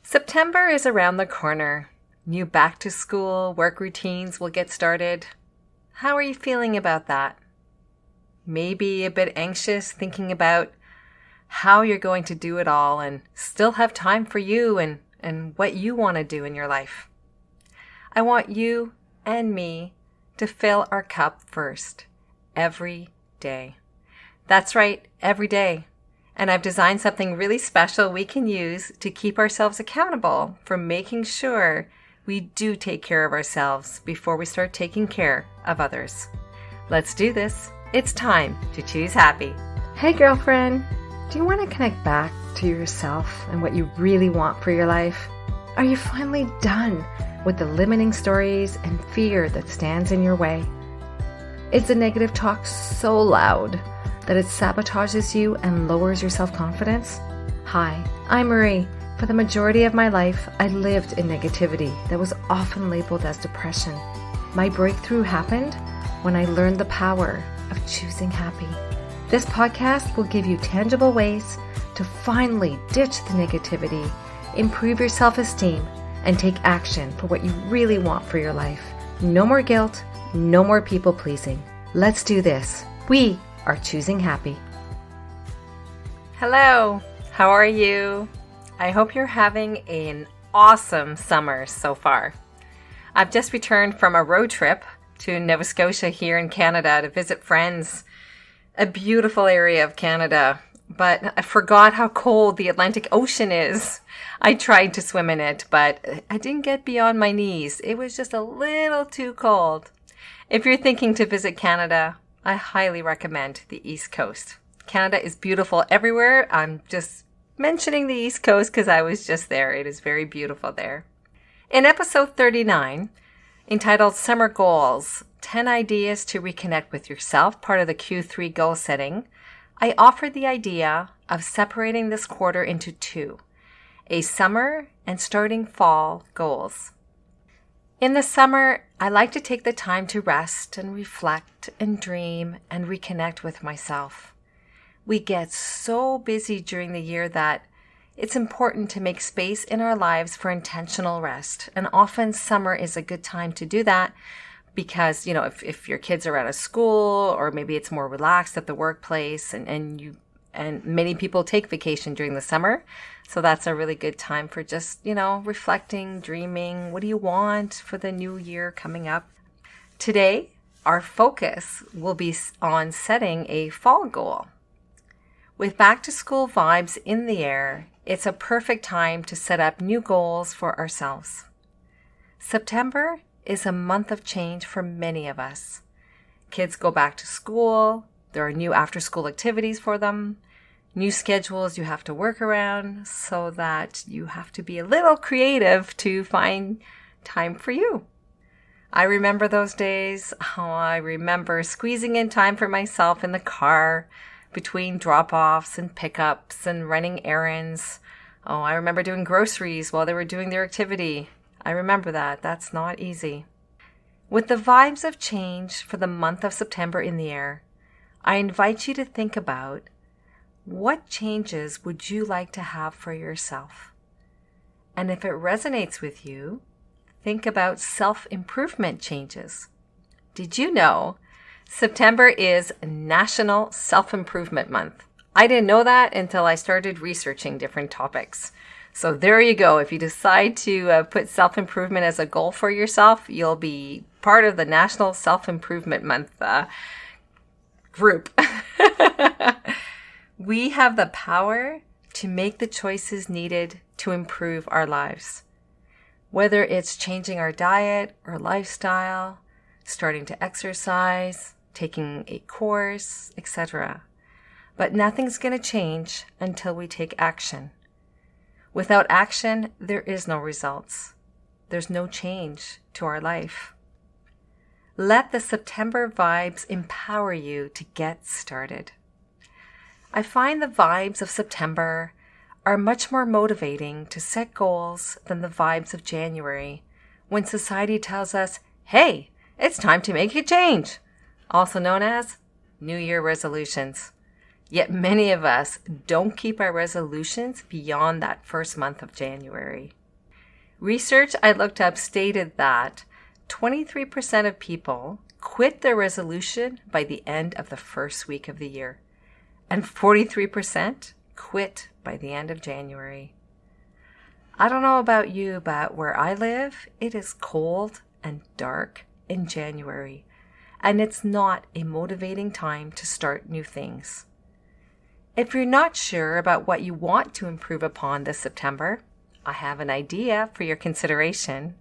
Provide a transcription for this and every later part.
September is around the corner. New back to school work routines will get started. How are you feeling about that? Maybe a bit anxious thinking about how you're going to do it all and still have time for you and what you want to do in your life. I want you and me to fill our cup first, every day. That's right, every day. And I've designed something really special we can use to keep ourselves accountable for making sure we do take care of ourselves before we start taking care of others. Let's do this. It's time to choose happy. Hey girlfriend, do you want to connect back to yourself and what you really want for your life? Are you finally done with the limiting stories and fear that stands in your way? Is the negative talk so loud that it sabotages you and lowers your self-confidence? Hi, I'm Marie. For the majority of my life, I lived in negativity that was often labeled as depression. My breakthrough happened when I learned the power of choosing happy. This podcast will give you tangible ways to finally ditch the negativity, improve your self-esteem, and take action for what you really want for your life. No more guilt, no more people-pleasing. Let's do this. We are choosing happy. Hello, how are you? I hope you're having an awesome summer so far. I've just returned from a road trip to Nova Scotia here in Canada to visit friends. A beautiful area of Canada, but I forgot how cold the Atlantic Ocean is. I tried to swim in it, but I didn't get beyond my knees. It was just a little too cold. If you're thinking to visit Canada, I highly recommend the East Coast. Canada is beautiful everywhere. I'm just mentioning the East Coast because I was just there. It is very beautiful there. In episode 39, entitled Summer Goals, 10 Ideas to Reconnect with Yourself, part of the Q3 goal setting, I offered the idea of separating this quarter into two, a summer and starting fall goals. In the summer, I like to take the time to rest and reflect and dream and reconnect with myself. We get so busy during the year that it's important to make space in our lives for intentional rest. And often summer is a good time to do that because, if your kids are out of school or maybe it's more relaxed at the workplace and many people take vacation during the summer. So that's a really good time for just, reflecting, dreaming. What do you want for the new year coming up? Today, our focus will be on setting a fall goal. With back to school vibes in the air, it's a perfect time to set up new goals for ourselves. September is a month of change for many of us. Kids go back to school. There are new after-school activities for them. New schedules you have to work around so that you have to be a little creative to find time for you. I remember those days. I remember squeezing in time for myself in the car between drop-offs and pickups and running errands. I remember doing groceries while they were doing their activity. I remember that. That's not easy. With the vibes of change for the month of September in the air, I invite you to think about what changes would you like to have for yourself? And if it resonates with you, think about self-improvement changes. Did you know September is National Self-Improvement Month? I didn't know that until I started researching different topics. So there you go. If you decide to put self-improvement as a goal for yourself, you'll be part of the National Self-Improvement Month group. We have the power to make the choices needed to improve our lives. Whether it's changing our diet or lifestyle, starting to exercise, taking a course, etc. But nothing's going to change until we take action. Without action, there is no results. There's no change to our life. Let the September vibes empower you to get started. I find the vibes of September are much more motivating to set goals than the vibes of January, when society tells us, hey, it's time to make a change, also known as New Year resolutions. Yet many of us don't keep our resolutions beyond that first month of January. Research I looked up stated that 23% of people quit their resolution by the end of the first week of the year, and 43% quit by the end of January. I don't know about you, but where I live, it is cold and dark in January, and it's not a motivating time to start new things. If you're not sure about what you want to improve upon this September, I have an idea for your consideration.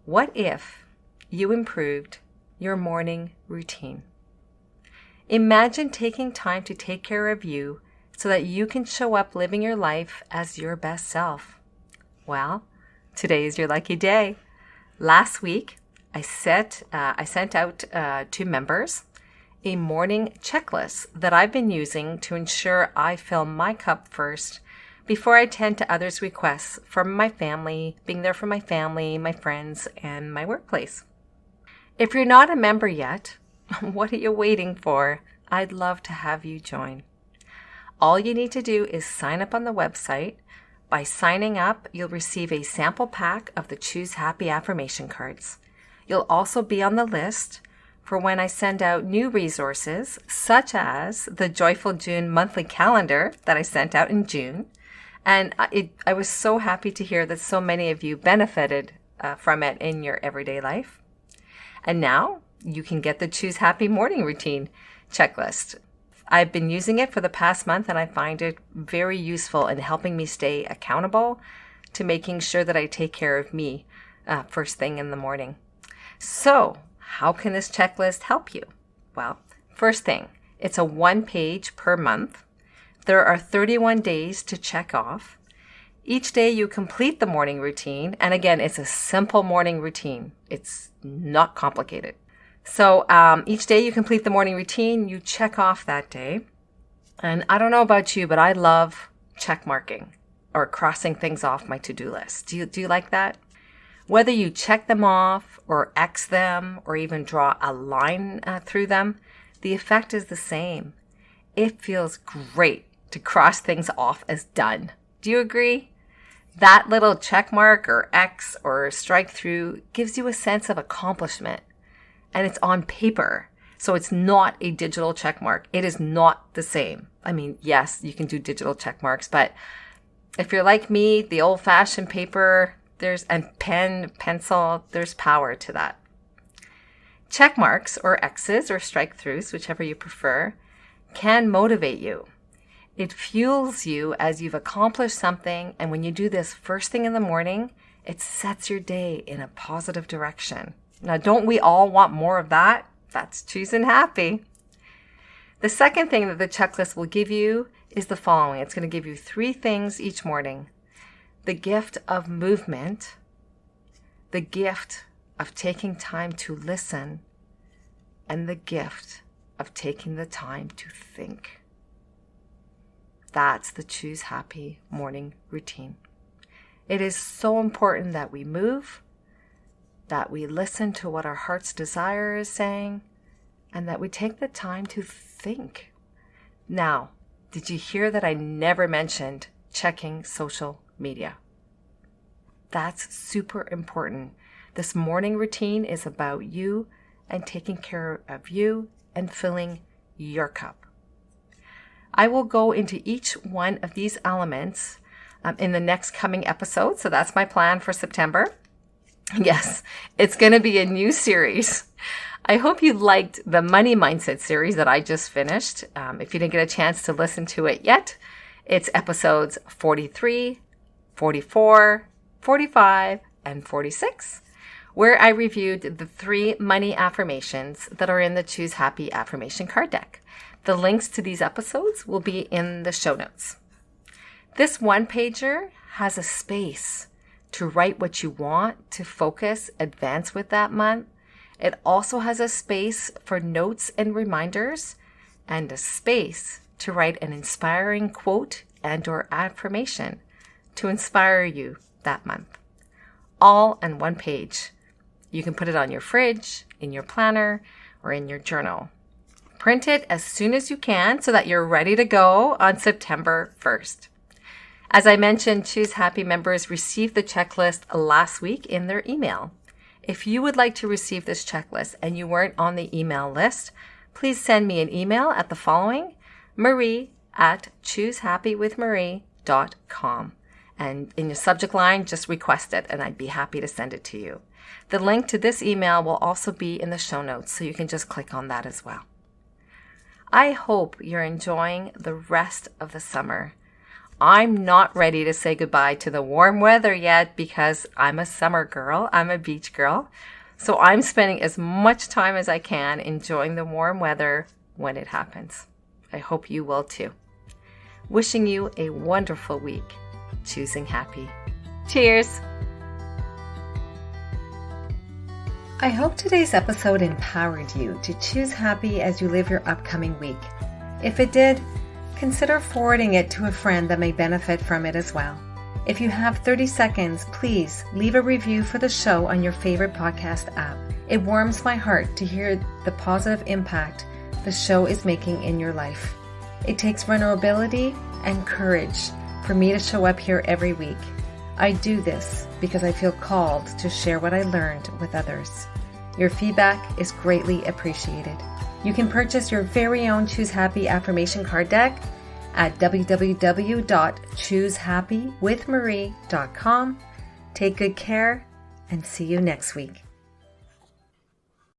What if you improved your morning routine? Imagine taking time to take care of you so that you can show up living your life as your best self. Well, today is your lucky day. Last week, I sent out to members a morning checklist that I've been using to ensure I fill my cup first before I tend to others' requests from my family, being there for my family, my friends, and my workplace. If you're not a member yet, what are you waiting for? I'd love to have you join. All you need to do is sign up on the website. By signing up, you'll receive a sample pack of the Choose Happy affirmation cards. You'll also be on the list for when I send out new resources, such as the Joyful June monthly calendar that I sent out in June. And I was so happy to hear that so many of you benefited from it in your everyday life. And now you can get the Choose Happy morning routine checklist. I've been using it for the past month, and I find it very useful in helping me stay accountable to making sure that I take care of me first thing in the morning. So, how can this checklist help you? Well, first thing, it's a 1 page per month. There are 31 days to check off. Each day you complete the morning routine, and again, it's a simple morning routine. It's not complicated. So each day you complete the morning routine, you check off that day. And I don't know about you, but I love check marking or crossing things off my to-do list. Do you like that? Whether you check them off or X them or even draw a line through them, the effect is the same. It feels great to cross things off as done. Do you agree? That little check mark or X or strike through gives you a sense of accomplishment. And it's on paper. So it's not a digital check mark. It is not the same. I mean, yes, you can do digital check marks, but if you're like me, the old-fashioned paper, and pen, pencil, there's power to that. Check marks or X's or strike throughs, whichever you prefer, can motivate you. It fuels you as you've accomplished something, and when you do this first thing in the morning, it sets your day in a positive direction. Now, don't we all want more of that? That's choosing happy. The second thing that the checklist will give you is the following. It's going to give you 3 things each morning. The gift of movement, the gift of taking time to listen, and the gift of taking the time to think. That's the Choose Happy morning routine. It is so important that we move, that we listen to what our heart's desire is saying, and that we take the time to think. Now, did you hear that I never mentioned checking social media? That's super important. This morning routine is about you and taking care of you and filling your cup. I will go into each one of these elements in the next coming episode. So that's my plan for September. Yes, it's going to be a new series. I hope you liked the Money Mindset series that I just finished. If you didn't get a chance to listen to it yet, it's episodes 43, 44, 45, and 46, where I reviewed the 3 money affirmations that are in the Choose Happy affirmation card deck. The links to these episodes will be in the show notes. This 1-pager has a space to write what you want to focus, advance with that month. It also has a space for notes and reminders and a space to write an inspiring quote and or affirmation to inspire you that month. All on 1 page. You can put it on your fridge, in your planner, or in your journal. Print it as soon as you can so that you're ready to go on September 1st. As I mentioned, Choose Happy members received the checklist last week in their email. If you would like to receive this checklist and you weren't on the email list, please send me an email at the following: marie@choosehappywithmarie.com. And in your subject line, just request it and I'd be happy to send it to you. The link to this email will also be in the show notes, so you can just click on that as well. I hope you're enjoying the rest of the summer. I'm not ready to say goodbye to the warm weather yet because I'm a summer girl. I'm a beach girl. So I'm spending as much time as I can enjoying the warm weather when it happens. I hope you will too. Wishing you a wonderful week. Choosing happy. Cheers! I hope today's episode empowered you to choose happy as you live your upcoming week. If it did, consider forwarding it to a friend that may benefit from it as well. If you have 30 seconds, please leave a review for the show on your favorite podcast app. It warms my heart to hear the positive impact the show is making in your life. It takes vulnerability and courage for me to show up here every week. I do this because I feel called to share what I learned with others. Your feedback is greatly appreciated. You can purchase your very own Choose Happy affirmation card deck at www.choosehappywithmarie.com. Take good care and see you next week.